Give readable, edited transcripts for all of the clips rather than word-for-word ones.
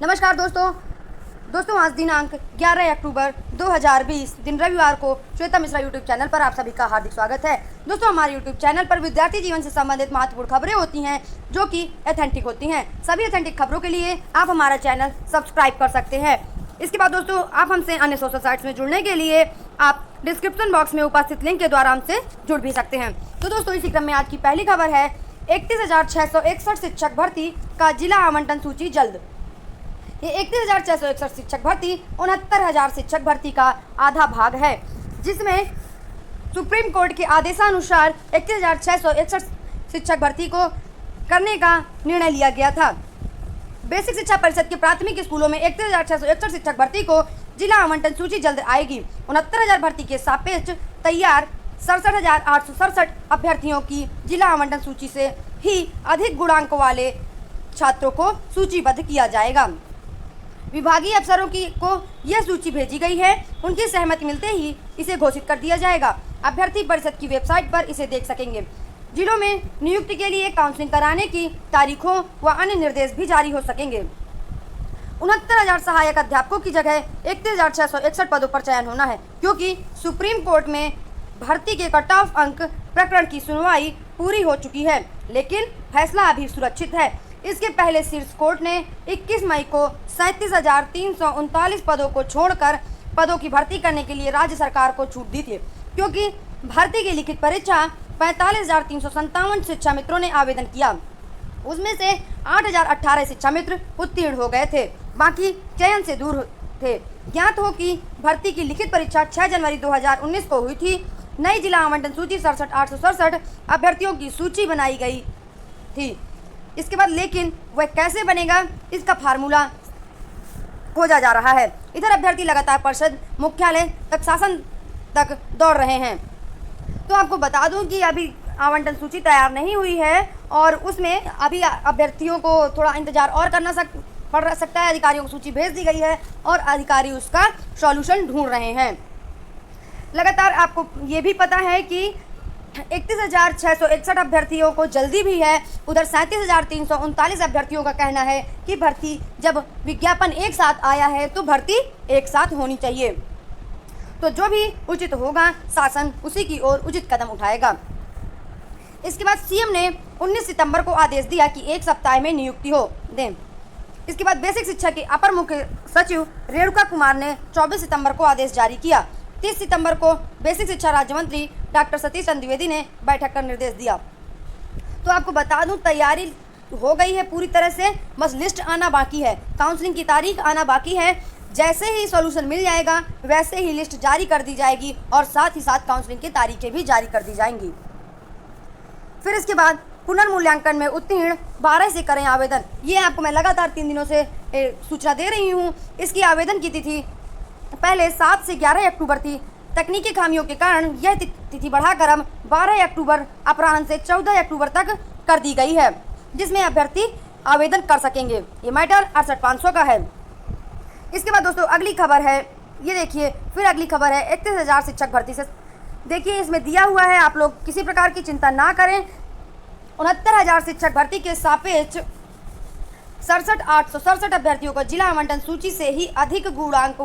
नमस्कार दोस्तों आज दिनांक 11 अक्टूबर 2020 दिन रविवार को श्वेता मिश्रा यूट्यूब चैनल पर आप सभी का हार्दिक स्वागत है। दोस्तों हमारे यूट्यूब चैनल पर विद्यार्थी जीवन से संबंधित महत्वपूर्ण खबरें होती हैं जो कि ऑथेंटिक होती हैं। सभी ऑथेंटिक खबरों के लिए आप हमारा चैनल सब्सक्राइब कर सकते हैं। इसके बाद दोस्तों आप हमसे अन्य सोशल साइट्स में जुड़ने के लिए आप डिस्क्रिप्शन बॉक्स में उपस्थित लिंक के द्वारा हमसे जुड़ भी सकते हैं। तो दोस्तों इसी क्रम में आज की पहली खबर है 31,661 शिक्षक भर्ती का जिला आवंटन सूची जल्द। ये 31,661 शिक्षक भर्ती 69,000 शिक्षक भर्ती का आधा भाग है, जिसमें सुप्रीम कोर्ट के आदेशानुसार 31,661 शिक्षक भर्ती को करने का निर्णय लिया गया था। बेसिक शिक्षा परिषद के प्राथमिक स्कूलों में 31,661 शिक्षक भर्ती को जिला आवंटन सूची जल्द आएगी। 69,000 भर्ती के सापेक्ष तैयार 67,867 अभ्यर्थियों की जिला आवंटन सूची से ही अधिक गुणांक वाले छात्रों को सूचीबद्ध किया जाएगा। विभागीय अफसरों को यह सूची भेजी गई है, उनकी सहमति मिलते ही इसे घोषित कर दिया जाएगा। अभ्यर्थी परिषद की वेबसाइट पर इसे देख सकेंगे। जिलों में नियुक्ति के लिए काउंसलिंग कराने की तारीखों व अन्य निर्देश भी जारी हो सकेंगे। 69,000 सहायक अध्यापकों की जगह 31,661 पदों पर चयन होना है, क्योंकि सुप्रीम कोर्ट में भर्ती के कट ऑफ अंक प्रकरण की सुनवाई पूरी हो चुकी है, लेकिन फैसला अभी सुरक्षित है। इसके पहले शीर्ष कोर्ट ने 21 मई को 37,339 पदों को छोड़कर पदों की भर्ती करने के लिए राज्य सरकार को छूट दी थी, क्योंकि भर्ती की लिखित परीक्षा 45,357 शिक्षा मित्रों ने आवेदन किया। उसमें से 8,018 शिक्षा मित्र उत्तीर्ण हो गए थे, बाकी चयन से दूर थे। ज्ञात हो कि भर्ती की लिखित परीक्षा 6 जनवरी 2019 को हुई थी। नई जिला आवंटन सूची 67,867 अभ्यर्थियों की सूची बनाई गई थी। इसके बाद लेकिन वह कैसे बनेगा, इसका फार्मूला खोजा जा रहा है। इधर अभ्यर्थी लगातार परिषद मुख्यालय तक शासन तक दौड़ रहे हैं। तो आपको बता दूं कि अभी आवंटन सूची तैयार नहीं हुई है और उसमें अभी अभ्यर्थियों को थोड़ा इंतजार और करना पड़ सकता है। अधिकारियों को सूची भेज दी गई है और अधिकारी उसका सॉल्यूशन ढूंढ रहे हैं। लगातार आपको ये भी पता है कि 31,661 अभ्यर्थियों को जल्दी भी है। उधर 37,339 अभ्यर्थियों का कहना है कि भर्ती जब विज्ञापन एक साथ आया है तो भर्ती एक साथ होनी चाहिए। तो जो भी उचित होगा शासन उसी की ओर उचित कदम उठाएगा। इसके बाद सीएम ने 19 सितंबर को आदेश दिया कि एक सप्ताह में नियुक्ति हो दें। इसके बाद बेसिक शिक्षा के अपर मुख्य सचिव रेणुका कुमार ने 24 सितंबर को आदेश जारी किया। 30 सितंबर को बेसिक शिक्षा राज्य मंत्री डॉक्टर सतीश चंद्र द्विवेदी ने बैठक कर निर्देश दिया। तो आपको बता दूं तैयारी हो गई है पूरी तरह से, बस लिस्ट आना बाकी है, काउंसलिंग की तारीख आना बाकी है। जैसे ही सॉल्यूशन मिल जाएगा वैसे ही लिस्ट जारी कर दी जाएगी और साथ ही साथ काउंसलिंग की तारीखें भी जारी कर दी जाएंगी। फिर इसके बाद पुनर्मूल्यांकन में उत्तीर्ण 12 से करें आवेदन। ये आपको मैं लगातार 3 दिनों से सूचना दे रही हूँ। इसकी आवेदन की तिथि पहले 7 से 11 अक्टूबर थी। तकनीकी खामियों के कारण यह तिथि बढ़ाकर अब 12 अक्टूबर अपराह्न से 14 अक्टूबर तक कर दी गई है, जिसमें अभ्यर्थी आवेदन कर सकेंगे। ये मैटर 68,500 का है। इसके बाद दोस्तों अगली खबर है, ये देखिए, फिर अगली खबर है 31,000 शिक्षक भर्ती से। देखिए इसमें दिया हुआ है, आप लोग किसी प्रकार की चिंता ना करें। 69,000 शिक्षक भर्ती के सापेक्ष 67,867 अभ्यर्थियों को जिला आवंटन सूची से ही अधिक गुणांक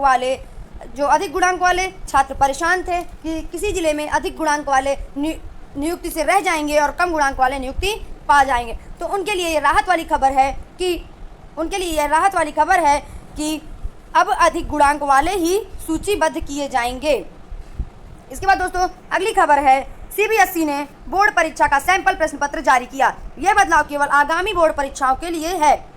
वाले छात्र परेशान थे कि किसी जिले में अधिक गुणांक वाले नियुक्ति से रह जाएंगे और कम गुणांक वाले नियुक्ति पा जाएंगे। तो उनके लिए ये राहत वाली खबर है कि अब अधिक गुणांक वाले ही सूचीबद्ध किए जाएंगे। इसके बाद दोस्तों अगली खबर है, सीबीएसई ने बोर्ड परीक्षा का सैंपल प्रश्न पत्र जारी किया। यह बदलाव केवल आगामी बोर्ड परीक्षाओं के लिए है,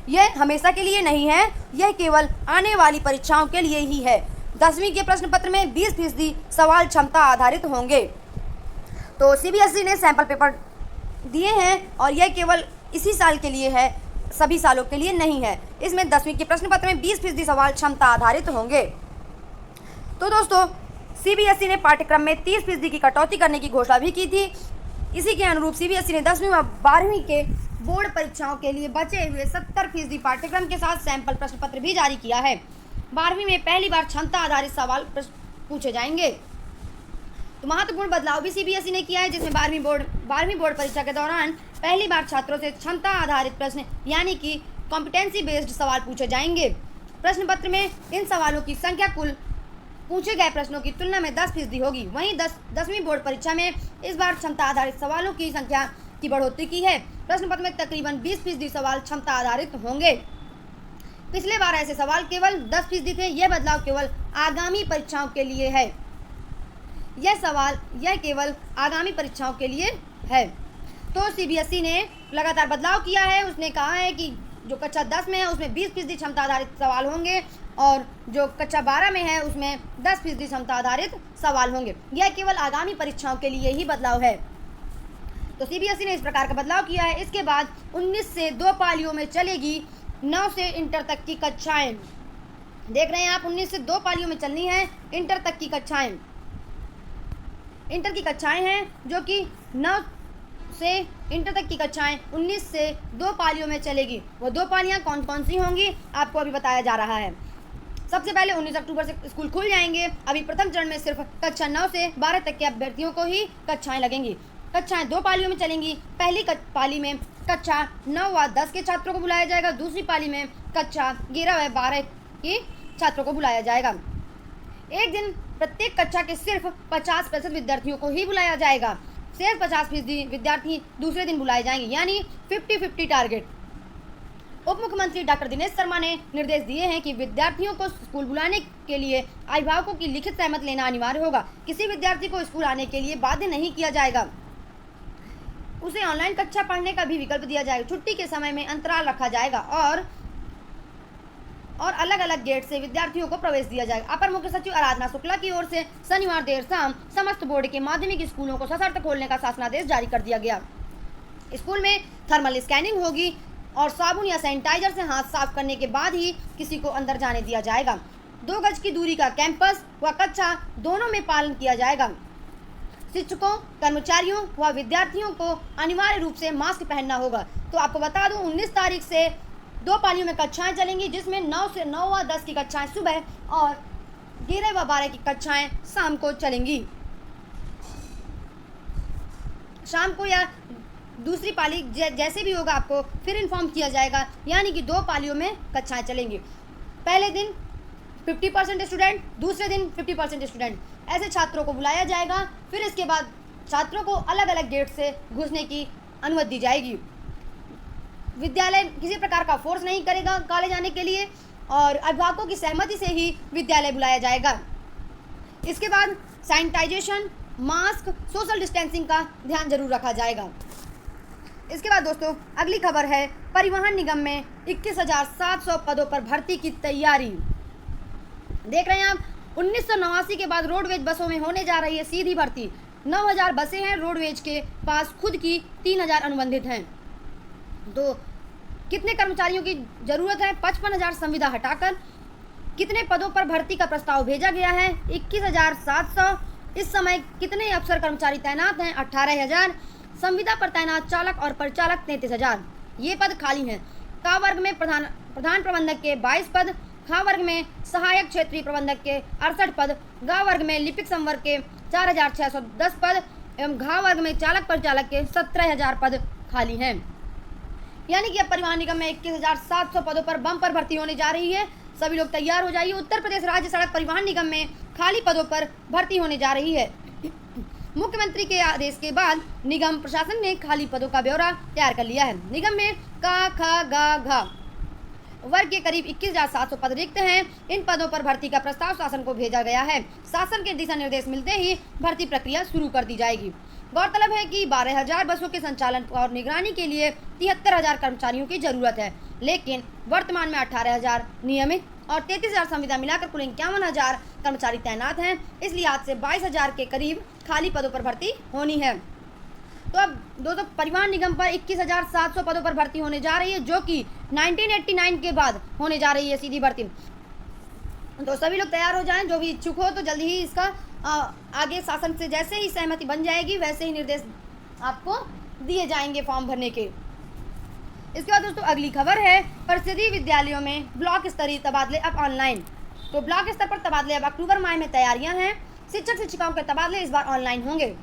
यह हमेशा के लिए नहीं है, यह केवल आने वाली परीक्षाओं के लिए ही है। 10वीं के प्रश्न पत्र में 20% सवाल क्षमता आधारित होंगे। तो सीबीएसई ने सैंपल पेपर दिए हैं और यह केवल इसी साल के लिए है, सभी सालों के लिए नहीं है। इसमें 10वीं के प्रश्न पत्र में 20% सवाल क्षमता आधारित होंगे। तो दोस्तों सीबीएसई ने पाठ्यक्रम में 30% की कटौती करने की घोषणा भी की थी। इसी के अनुरूप सीबीएसई ने 10वीं व 12वीं के बोर्ड परीक्षाओं के लिए बचे हुए 70% पाठ्यक्रम के साथ सैंपल प्रश्न पत्र भी जारी किया है। 12वीं में पहली बार क्षमता आधारित सवाल पूछे जाएंगे। तो महत्वपूर्ण बदलाव भी सीबीएसई ने किया है, जिसमें 12वीं बोर्ड परीक्षा के दौरान पहली बार छात्रों से क्षमता आधारित प्रश्न यानी कि कॉम्पिटेंसी बेस्ड सवाल पूछे जाएंगे। प्रश्न पत्र में इन सवालों की संख्या कुल पूछे गए प्रश्नों की तुलना में 10% होगी। वहीं 10वीं बोर्ड परीक्षा में इस बार क्षमता आधारित सवालों की संख्या की बढ़ोतरी की है। प्रश्न पत्र में तकरीबन 20% सवाल क्षमता आधारित होंगे। पिछले बार ऐसे सवाल केवल 10% थे। यह बदलाव केवल आगामी परीक्षाओं के लिए है। यह केवल आगामी परीक्षाओं के लिए है। तो सीबीएसई ने लगातार बदलाव किया है। उसने कहा है कि जो कक्षा 10 में है उसमें 20% क्षमता आधारित सवाल होंगे और जो कक्षा 12 में है उसमें 10% क्षमता आधारित सवाल होंगे। यह केवल आगामी परीक्षाओं के लिए ही बदलाव है। तो सीबीएसई ने इस प्रकार का बदलाव किया है। इसके बाद 19 से 2 पालियों में चलेगी 9 से इंटर तक की कक्षाएं। देख रहे हैं आप, 19 से 2 पालियों में चलनी है इंटर तक की कक्षाएं। इंटर की कक्षाएं हैं जो कि 9 से इंटर तक की कक्षाएं 19 से 2 पालियों में चलेगी। वो 2 पालियां कौन कौन सी होंगी आपको अभी बताया जा रहा है। सबसे पहले 19 अक्टूबर से स्कूल खुल जाएंगे। अभी प्रथम चरण में सिर्फ कक्षा 9 से 12 तक के अभ्यर्थियों को ही कक्षाएं लगेंगी। कक्षाएं 2 पालियों में चलेंगी। पहली पाली में कक्षा 9 व 10 के छात्रों को बुलाया जाएगा। दूसरी पाली में कक्षा 11 व 12 के छात्रों को बुलाया जाएगा। एक दिन प्रत्येक कक्षा के सिर्फ 50% विद्यार्थियों को ही बुलाया जाएगा। शेष 50% विद्यार्थी दूसरे दिन बुलाए जाएंगे, यानी 50-50 टारगेट। उप मुख्यमंत्री डॉक्टर दिनेश शर्मा ने निर्देश दिए हैं कि विद्यार्थियों को स्कूल बुलाने के लिए अभिभावकों की लिखित सहमति लेना अनिवार्य होगा। किसी विद्यार्थी को स्कूल आने के लिए बाध्य नहीं किया जाएगा। उसे ऑनलाइन कक्षा पढ़ने का भी विकल्प दिया जाएगा। छुट्टी के समय में अंतराल रखा जाएगा और अलग अलग गेट से विद्यार्थियों को प्रवेश दिया जाएगा। अपर मुख्य सचिव आराधना शुक्ला की ओर से शनिवार देर शाम समस्त बोर्ड के माध्यमिक स्कूलों को सशर्त खोलने का शासनादेश जारी कर दिया गया। स्कूल में थर्मल स्कैनिंग होगी और साबुन या सैनिटाइजर से हाथ साफ करने के बाद ही किसी को अंदर जाने दिया जाएगा। 2 गज की दूरी का कैंपस व कक्षा दोनों में पालन किया जाएगा। शिक्षकों, कर्मचारियों व विद्यार्थियों को अनिवार्य रूप से मास्क पहनना होगा। तो आपको बता दूं 19 तारीख से 2 पालियों में कक्षाएं चलेंगी, जिसमें 9 से 9 व 10 की कक्षाएं सुबह और 11 व 12 की कक्षाएं शाम को चलेंगी। शाम को या दूसरी पाली जैसे भी होगा आपको फिर इन्फॉर्म किया जाएगा, यानी कि 2 पालियों में कक्षाएं चलेंगी। पहले दिन 50% स्टूडेंट, दूसरे दिन 50% स्टूडेंट, ऐसे छात्रों को बुलाया जाएगा। फिर इसके बाद छात्रों को अलग अलग गेट से घुसने की अनुमति दी जाएगी। विद्यालय किसी प्रकार का फोर्स नहीं करेगा कॉलेज आने के लिए और अभिभावकों की सहमति से ही विद्यालय बुलाया जाएगा। इसके बाद सैनिटाइजेशन, मास्क, सोशल डिस्टेंसिंग का ध्यान जरूर रखा जाएगा। इसके बाद दोस्तों अगली खबर है, परिवहन निगम में 21,700 पदों पर भर्ती की तैयारी। देख रहे हैं आप, 1989 के बाद रोडवेज बसों में होने जा रही है सीधी भर्ती। 9,000 बसें हैं रोडवेज के पास, खुद की 3,000 अनुबंधित हैं। तो कितने कर्मचारियों की ज़रूरत है? 55,000 संविदा हटाकर कितने पदों पर भर्ती का प्रस्ताव भेजा गया है? 21,700। इस समय कितने अफसर कर्मचारी तैनात हैं? 18,000। संविदा पर तैनात चालक और परिचालक 33,000 ये पद खाली हैं। का वर्ग में प्रधान प्रबंधक के 22 पद, खा वर्ग में सहायक क्षेत्रीय प्रबंधक के 68 पद, गा वर्ग में लिपिक संवर्ग के 4,610 पद एवं घा वर्ग में चालक परिचालक के 17,000 पद खाली हैं। यानी कि अब परिवहन निगम में 21,700 पदों पर बम्पर भर्ती होने जा रही है। सभी लोग तैयार हो जाइए। उत्तर प्रदेश राज्य सड़क परिवहन निगम में खाली पदों पर भर्ती होने जा रही है। मुख्यमंत्री के आदेश के बाद निगम प्रशासन ने खाली पदों का ब्यौरा तैयार कर लिया है। निगम में का, ख, गा, घा वर्ग के करीब 21,700 पद रिक्त हैं। इन पदों पर भर्ती का प्रस्ताव शासन को भेजा गया है। शासन के दिशा निर्देश मिलते ही भर्ती प्रक्रिया शुरू कर दी जाएगी। गौरतलब है कि 12,000 बसों के संचालन और निगरानी के लिए 73,000 कर्मचारियों की जरूरत है, लेकिन वर्तमान में 18,000 नियमित और 33,000 संविदा मिलाकर कुल 51,000 कर्मचारी तैनात हैं। इसलिए आज से 22,000 के करीब खाली पदों पर भर्ती होनी है। तो अब दोस्तों परिवहन निगम पर 21,700 पदों पर भर्ती होने जा रही है, जो कि 1989 के बाद होने जा रही है सीधी भर्ती। तो सभी लोग तैयार हो जाएं, जो भी इच्छुक हो तो जल्दी ही इसका आगे शासन से जैसे ही सहमति बन जाएगी वैसे ही निर्देश आपको दिए जाएंगे फॉर्म भरने के। इसके बाद दोस्तों अगली खबर है, परिषदीय विद्यालयों में ब्लॉक स्तरीय तबादले अब ऑनलाइन। तो ब्लॉक स्तर पर तबादले अब अक्टूबर माह में तैयारियां हैं। शिक्षक शिक्षिकाओं के तबादले इस बार ऑनलाइन होंगे।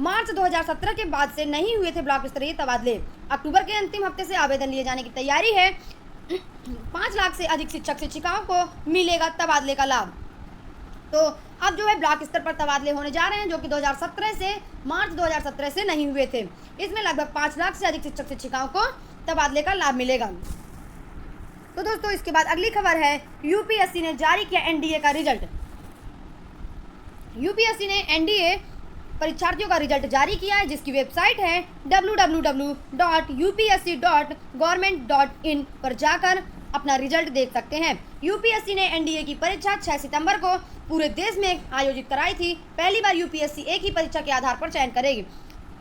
मार्च 2017 के बाद से नहीं हुए थे ब्लॉक स्तरीय तबादले। अक्टूबर के अंतिम हफ्ते से आवेदन लिए जाने की तैयारी है। 5 लाख से अधिक शिक्षक शिक्षिकाओं को मिलेगा तबादले का लाभ। तो अब जो है ब्लॉक स्तर पर तबादले होने जा रहे हैं, जो कि 2017 से मार्च 2017 से नहीं हुए थे। इसमें लगभग 5 लाख से अधिक शिक्षक शिक्षिकाओं को तबादले का लाभ मिलेगा। तो दोस्तों इसके बाद अगली खबर है, यूपीएससी ने जारी किया एनडीए का रिजल्ट। यूपीएससी ने एनडीए परीक्षार्थियों का रिजल्ट जारी किया है, जिसकी वेबसाइट है www.upsc.government.in पर जाकर अपना रिजल्ट देख सकते हैं। यूपीएससी ने एनडीए की परीक्षा 6 सितंबर को पूरे देश में आयोजित कराई थी। पहली बार यूपीएससी एक ही परीक्षा के आधार पर चयन करेगी।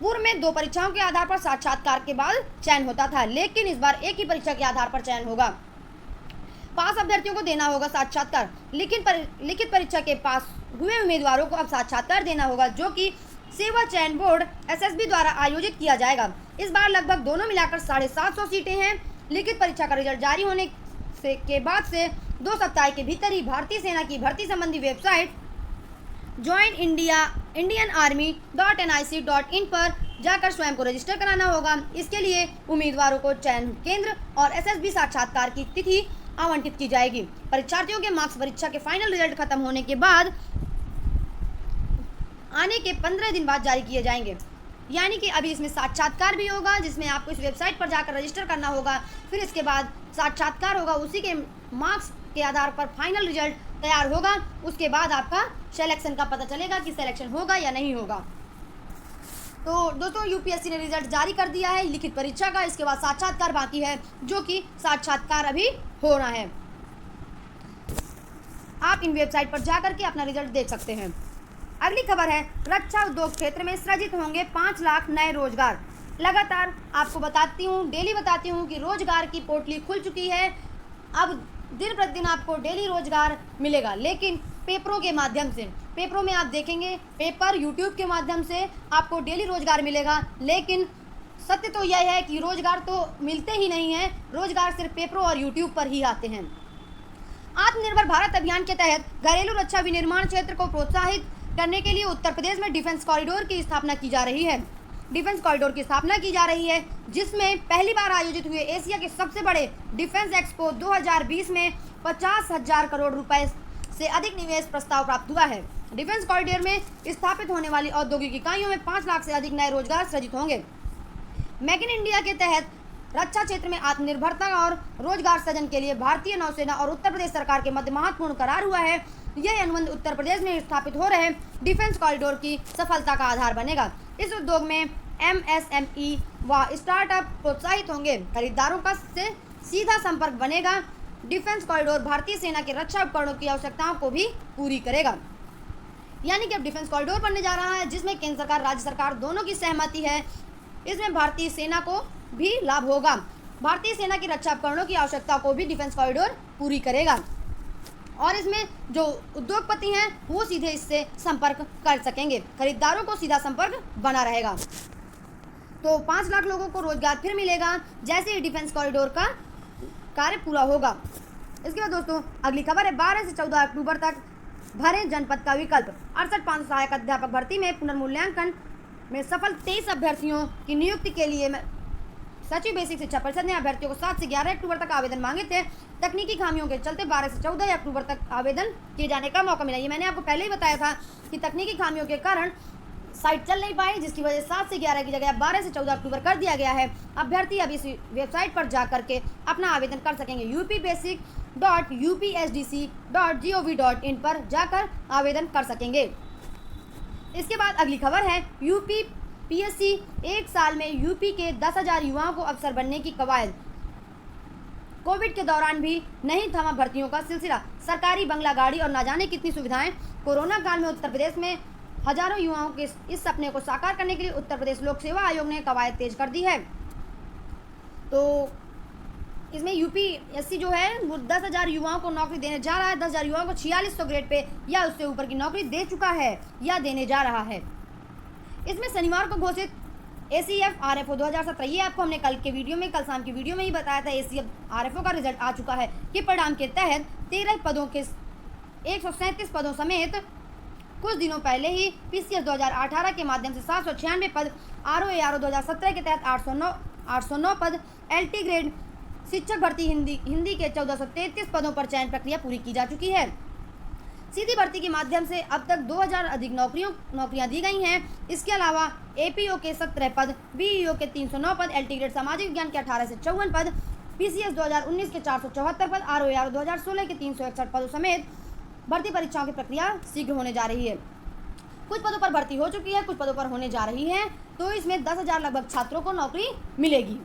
पूर्व में 2 परीक्षाओं के आधार पर साक्षात्कार के बाद चयन होता था, लेकिन इस बार एक ही परीक्षा के आधार पर चयन होगा। पास अभ्यर्थियों को देना होगा साक्षात्कार। लिखित परीक्षा के पास हुए उम्मीदवारों को अब साक्षात्कार देना होगा, जो कि सेवा चयन बोर्ड एसएसबी द्वारा आयोजित किया जाएगा। इस बार लगभग दोनों मिलाकर 750 सीटें हैं। लिखित परीक्षा का रिजल्ट जारी होने के बाद से 2 सप्ताह के भीतर ही भारतीय सेना की भर्ती संबंधी वेबसाइट joinindiaarmy.nic.in पर जाकर स्वयं को रजिस्टर कराना होगा। इसके लिए उम्मीदवारों को चयन केंद्र और एसएसबी साक्षात्कार की तिथि आवंटित की जाएगी। परीक्षार्थियों के मार्क्स परीक्षा के फाइनल रिजल्ट खत्म होने के बाद आने के 15 दिन बाद जारी किए जाएंगे। यानी कि अभी इसमें साक्षात्कार भी होगा, जिसमें आपको इस वेबसाइट पर जाकर रजिस्टर करना होगा। फिर इसके बाद साक्षात्कार होगा, उसी के मार्क्स के आधार पर फाइनल रिजल्ट तैयार होगा। उसके बाद आपका सिलेक्शन का पता चलेगा कि सिलेक्शन होगा या नहीं होगा। तो दोस्तों यूपीएससी ने रिजल्ट जारी कर दिया है लिखित परीक्षा का। इसके बाद साक्षात्कार बाकी है, जो कि साक्षात्कार अभी होना है। आप इन वेबसाइट पर जाकर के अपना रिजल्ट देख सकते हैं। अगली खबर है, रक्षा उद्योग क्षेत्र में सृजित होंगे 5 लाख नए रोजगार। लगातार आपको बताती हूँ, डेली बताती हूँ कि रोजगार की पोर्टली खुल चुकी है। अब दिन प्रतिदिन आपको डेली रोजगार मिलेगा, लेकिन पेपरों के माध्यम से। पेपरों में आप देखेंगे, पेपर यूट्यूब के माध्यम से आपको डेली रोजगार मिलेगा। लेकिन सत्य तो यह है कि रोजगार तो मिलते ही नहीं हैं। रोजगार सिर्फ पेपरों और यूट्यूब पर ही आते हैं। आत्मनिर्भर भारत अभियान के तहत घरेलू रक्षा विनिर्माण क्षेत्र को प्रोत्साहित करने के लिए उत्तर प्रदेश में डिफेंस कॉरिडोर की स्थापना की जा रही है। डिफेंस कॉरिडोर की स्थापना की जा रही है, जिसमें पहली बार आयोजित हुए एशिया के सबसे बड़े डिफेंस एक्सपो 2020 में 50,000 करोड़ रुपए से अधिक निवेश प्रस्ताव प्राप्त हुआ है। डिफेंस कॉरिडोर में स्थापित होने वाली औद्योगिक इकाइयों में 5 लाख से अधिक नए रोजगार सृजित होंगे। मेक इन इंडिया के तहत रक्षा क्षेत्र में आत्मनिर्भरता और रोजगार सृजन के लिए भारतीय नौसेना और उत्तर प्रदेश सरकार के मध्य महत्वपूर्ण करार हुआ है। यह अनुबंध उत्तर प्रदेश में स्थापित हो रहे डिफेंस कॉरिडोर की सफलता का आधार बनेगा। इस उद्योग में एमएसएमई व स्टार्टअप प्रोत्साहित होंगे। खरीदारों का से सीधा संपर्क बनेगा। डिफेंस कॉरिडोर भारतीय सेना के रक्षा उपकरणों की आवश्यकताओं को भी पूरी करेगा। यानी कि अब डिफेंस कॉरिडोर बनने जा रहा है, जिसमें केंद्र सरकार राज्य सरकार दोनों की सहमति है। इसमें भारतीय सेना को भी लाभ होगा। भारतीय सेना की रक्षा उपकरणों की आवश्यकता को भी डिफेंस कॉरिडोर पूरी करेगा, और इसमें जो उद्योगपति हैं वो सीधे इससे संपर्क कर सकेंगे। खरीदारों को सीधा संपर्क बना रहेगा। तो 5 लाख लोगों को रोजगार फिर मिलेगा जैसे ही डिफेंस कॉरिडोर का कार्य पूरा होगा। इसके बाद दोस्तों अगली खबर है, 12 से 14 अक्टूबर तक भरें जनपद का विकल्प। 68 सहायक अध्यापक भर्ती में पुनर्मूल्यांकन में सफल 23 अभ्यर्थियों की नियुक्ति के लिए सचिव बेसिक शिक्षा परिषद ने अभ्यर्थियों को 7 से 11 अक्टूबर तक आवेदन मांगे थे। तकनीकी खामियों के चलते 12 से 14 अक्टूबर तक आवेदन किए जाने का मौका मिला। ये मैंने आपको पहले ही बताया था कि तकनीकी खामियों के कारण साइट चल नहीं पाई, जिसकी वजह से 7 से 11 की जगह 12 से 14 अक्टूबर कर दिया गया है। अभ्यर्थी अब इस वेबसाइट पर जा करके अपना आवेदन कर सकेंगे। upbasic.upsdc.gov.in पर जाकर आवेदन कर सकेंगे। इसके बाद अगली खबर है, यूपी पीएससी 1 साल में यूपी के 10,000 युवाओं को अफसर बनने की कवायद। कोविड के दौरान भी नहीं थमा भर्तियों का सिलसिला। सरकारी बंगला गाड़ी और ना जाने कितनी सुविधाएं। कोरोना काल में उत्तर प्रदेश में हजारों युवाओं के इस सपने को साकार करने के लिए उत्तर प्रदेश लोक सेवा आयोग ने कवायद तेज कर दी है। तो इसमें यूपीएससी जो है वो 10,000 युवाओं को नौकरी देने जा रहा है। 10,000 युवाओं को 4600 ग्रेड पे या उससे ऊपर की नौकरी दे चुका है या देने जा रहा है। इसमें शनिवार को घोषित ACF RFO 2017, ये आपको हमने कल शाम की वीडियो में ही बताया था। ACF RFO का रिजल्ट आ चुका है कि परिणाम के तहत 13 पदों के 137 पदों समेत कुछ दिनों पहले ही PCS 2018 के माध्यम से 796 पद, RO-ARO 2017 के तहत 809 पद, LT ग्रेड शिक्षक भर्ती हिंदी के 1433 पदों पर चयन प्रक्रिया पूरी की जा चुकी है। सीधी भर्ती के माध्यम से अब तक 2000 अधिक नौकरियां दी गई हैं। इसके अलावा APO के 17 पद, BEO के 309 पद, LT ग्रेड सामाजिक विज्ञान के 18 से 54 पद, PCS 2019 के 474 पद, RO-ARO 2016 के 361 पदों समेत भर्ती परीक्षाओं की प्रक्रिया शीघ्र होने जा रही है। कुछ पदों पर भर्ती हो चुकी है, कुछ पदों पर होने जा रही है, तो इसमें 10,000 लगभग छात्रों को नौकरी मिलेगी।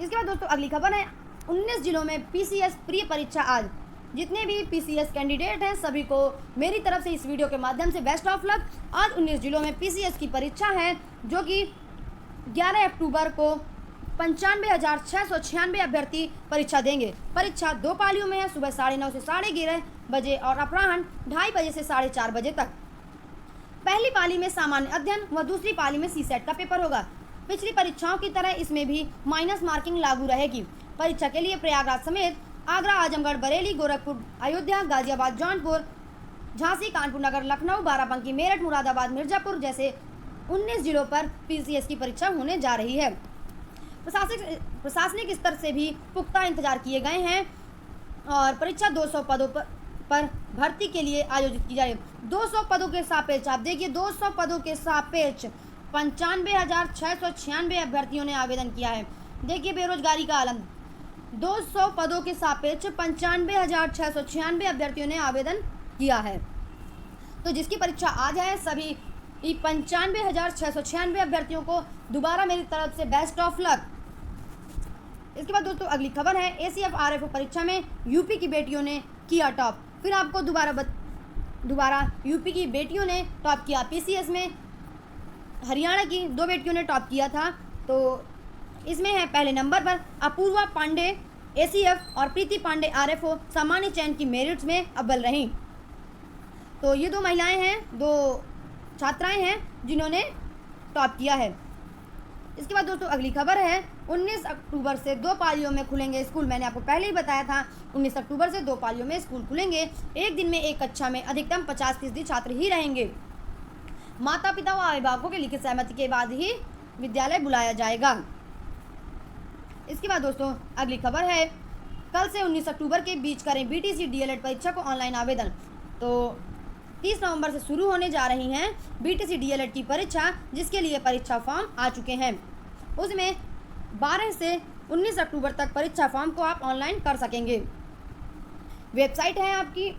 इसके बाद दोस्तों अगली खबर है 19 जिलों में PCS प्री परीक्षा आज। जितने भी PCS कैंडिडेट हैं सभी को मेरी तरफ से इस वीडियो के माध्यम से बेस्ट ऑफ लक। आज 19 जिलों में PCS की परीक्षा है जो कि 11 अक्टूबर को 95,696 अभ्यर्थी परीक्षा देंगे। परीक्षा 2 पालियों में है, सुबह 9:30 से 11:30 बजे और अपराह्न 2:30 बजे से 4:30 बजे तक। पहली पाली में सामान्य अध्ययन व दूसरी पाली में CSET का पेपर होगा। पिछली परीक्षाओं की तरह इसमें भी माइनस मार्किंग लागू रहेगी। परीक्षा के लिए प्रयागराज समेत आगरा, आजमगढ़, बरेली, गोरखपुर, अयोध्या, गाजियाबाद, जौनपुर, झांसी, कानपुर नगर, लखनऊ, बाराबंकी, मेरठ, मुरादाबाद, मिर्जापुर जैसे 19 जिलों पर PCS की परीक्षा होने जा रही है। प्रशासनिक स्तर से भी पुख्ता इंतजार किए गए हैं और परीक्षा 200 पदों पर भर्ती के लिए आयोजित की जाए। 200 पदों के सापेक्ष आप देखिए 200 पदों के सापेक्ष 95,696 अभ्यर्थियों ने आवेदन किया है। देखिए बेरोजगारी का आलम, 200 पदों के सापेक्ष 95,696 अभ्यर्थियों ने आवेदन किया है। तो जिसकी परीक्षा आज है सभी 95,696 अभ्यर्थियों को दोबारा मेरी तरफ से बेस्ट ऑफ लक। इसके बाद दोस्तों अगली खबर है ACF RFO परीक्षा में यूपी की बेटियों ने किया टॉप। फिर आपको दोबारा यूपी की बेटियों ने टॉप किया। PCS में हरियाणा की 2 बेटियों ने टॉप किया था। तो इसमें है पहले नंबर पर अपूर्वा पांडे ACF और प्रीति पांडे RFO सामान्य चयन की मेरिट्स में अव्वल रहीं। तो ये 2 महिलाएं हैं, 2 छात्राएं हैं जिन्होंने टॉप किया है। इसके बाद दोस्तों अगली खबर है 19 अक्टूबर से 2 पालियों में खुलेंगे स्कूल। मैंने आपको पहले ही बताया था 19 अक्टूबर से 2 पालियों में स्कूल खुलेंगे। एक दिन में एक कक्षा में अधिकतम 50% छात्र ही रहेंगे। माता पिता व अभिभावकों के लिखित सहमति के बाद ही विद्यालय बुलाया जाएगा। इसके बाद दोस्तों अगली खबर है कल से 19 अक्टूबर के बीच करें BTC DLED परीक्षा को ऑनलाइन आवेदन। तो 30 नवंबर से शुरू होने जा रही हैं BTC DLED की परीक्षा, जिसके लिए परीक्षा फॉर्म आ चुके हैं। उसमें 12 से 19 अक्टूबर तक परीक्षा फॉर्म को आप ऑनलाइन कर सकेंगे। वेबसाइट है आपकी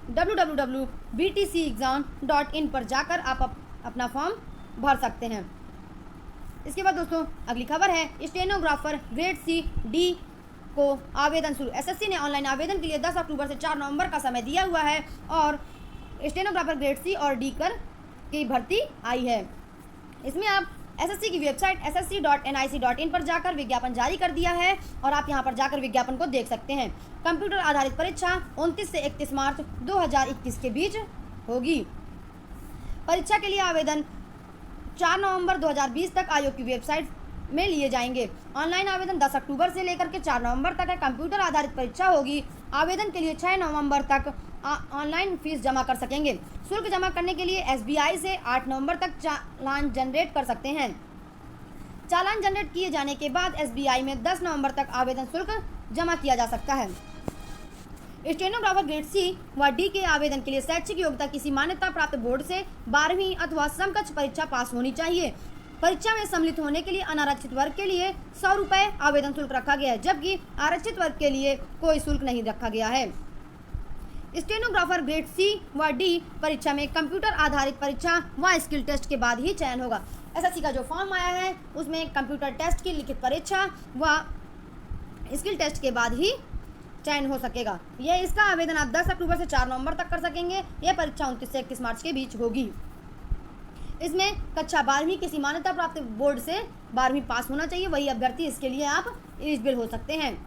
www.btcexam.in पर जाकर आप अपना फॉर्म भर सकते हैं। इसके बाद दोस्तों अगली खबर है स्टेनोग्राफर ग्रेड C D को आवेदन शुरू। SSC ने ऑनलाइन आवेदन के लिए 10 अक्टूबर से 4 नवंबर का समय दिया हुआ है और स्टेनोग्राफर ग्रेड C और D की भर्ती आई है। इसमें आप SSC की वेबसाइट ssc.nic.in पर जाकर विज्ञापन जारी कर दिया है और आप यहां पर जाकर विज्ञापन को देख सकते हैं। कंप्यूटर आधारित परीक्षा 29 से 31 मार्च 2021 के बीच होगी। परीक्षा के लिए आवेदन 4 नवंबर 2020 तक आयोग की वेबसाइट में लिए जाएंगे। ऑनलाइन आवेदन 10 अक्टूबर से लेकर के 4 नवंबर तक है। कंप्यूटर आधारित परीक्षा होगी। आवेदन के लिए 6 नवंबर तक ऑनलाइन फीस जमा कर सकेंगे। शुल्क जमा करने के लिए SBI से 8 नवंबर तक चालान जनरेट कर सकते हैं। चालान जनरेट किए जाने के बाद SBI में 10 नवंबर तक आवेदन शुल्क जमा किया जा सकता है। स्टेनोग्राफर ग्रेड C व D के आवेदन के लिए शैक्षिक योग्यता किसी मान्यता प्राप्त बोर्ड से 12वीं अथवा समकक्ष परीक्षा पास होनी चाहिए। परीक्षा में सम्मिलित होने के लिए अनारक्षित वर्ग के लिए 100 रुपये आवेदन शुल्क रखा गया है, जबकि आरक्षित वर्ग के लिए कोई शुल्क नहीं रखा गया है। स्टेनोग्राफर ग्रेड C व D परीक्षा में कंप्यूटर आधारित परीक्षा व स्किल टेस्ट के बाद ही चयन होगा। SSC का जो फॉर्म आया है उसमें कंप्यूटर टेस्ट की लिखित परीक्षा व स्किल टेस्ट के बाद ही चयन हो सकेगा। यह इसका आवेदन आप 10 अक्टूबर से 4 नवंबर तक कर सकेंगे। यह परीक्षा 29 से 31 मार्च के बीच होगी। इसमें कक्षा 12वीं किसी मान्यता प्राप्त बोर्ड से 12वीं पास होना चाहिए, वही अभ्यर्थी इसके लिए आप एलिजिबल हो सकते हैं।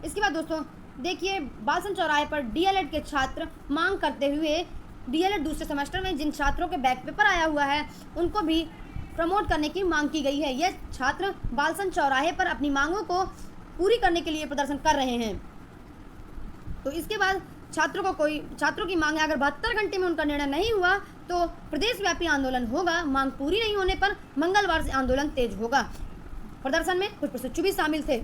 इसके बाद दोस्तों देखिए बालसन चौराहे पर DLED के छात्र मांग करते हुए DLED दूसरे सेमेस्टर में जिन छात्रों के बैक पेपर आया हुआ है उनको भी प्रमोट करने की मांग की गई है। यह छात्र बालसन चौराहे पर अपनी मांगों को पूरी करने के लिए प्रदर्शन कर रहे हैं। तो इसके बाद छात्रों की मांग है, अगर 72 घंटे में उनका निर्णय नहीं हुआ तो प्रदेशव्यापी आंदोलन होगा। मांग पूरी नहीं होने पर मंगलवार से आंदोलन तेज होगा। प्रदर्शन में कुछ प्रशिक्षु भी शामिल थे।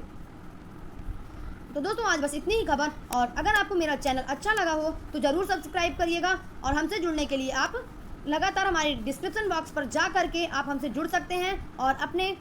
तो दोस्तों आज बस इतनी ही खबर, और अगर आपको मेरा चैनल अच्छा लगा हो तो ज़रूर सब्सक्राइब करिएगा, और हमसे जुड़ने के लिए आप लगातार हमारे डिस्क्रिप्शन बॉक्स पर जा करके आप हमसे जुड़ सकते हैं और अपने